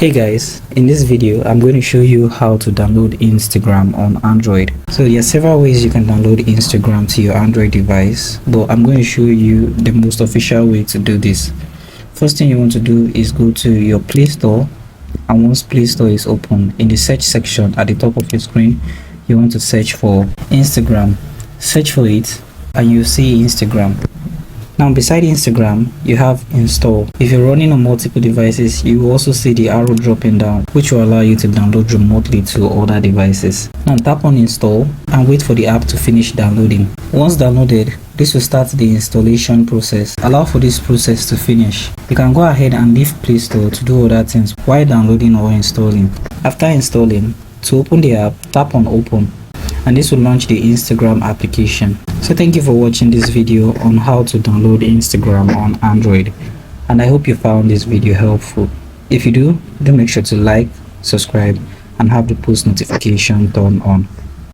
Hey guys, in this video I'm going to show you how to download Instagram on Android. So there are several ways you can download Instagram to your Android device, but I'm going to show you the most official way to do this. First thing you want to do is go to your Play Store, and once Play Store is open, in the search section at the top of your screen you want to search for Instagram. Search for it and you see Instagram. Now beside Instagram you have install. If you're running on multiple devices, you will also see the arrow dropping down, which will allow you to download remotely to other devices. Now tap on install and wait for the app to finish downloading. Once downloaded, this will start the installation process. Allow for this process to finish. You can go ahead and leave Play Store to do other things while downloading or installing. After installing, to open the app, tap on open, and this will launch the Instagram application. So thank you for watching this video on how to download Instagram on Android, and I hope you found this video helpful. If you do make sure to like, subscribe, and have the post notification turned on.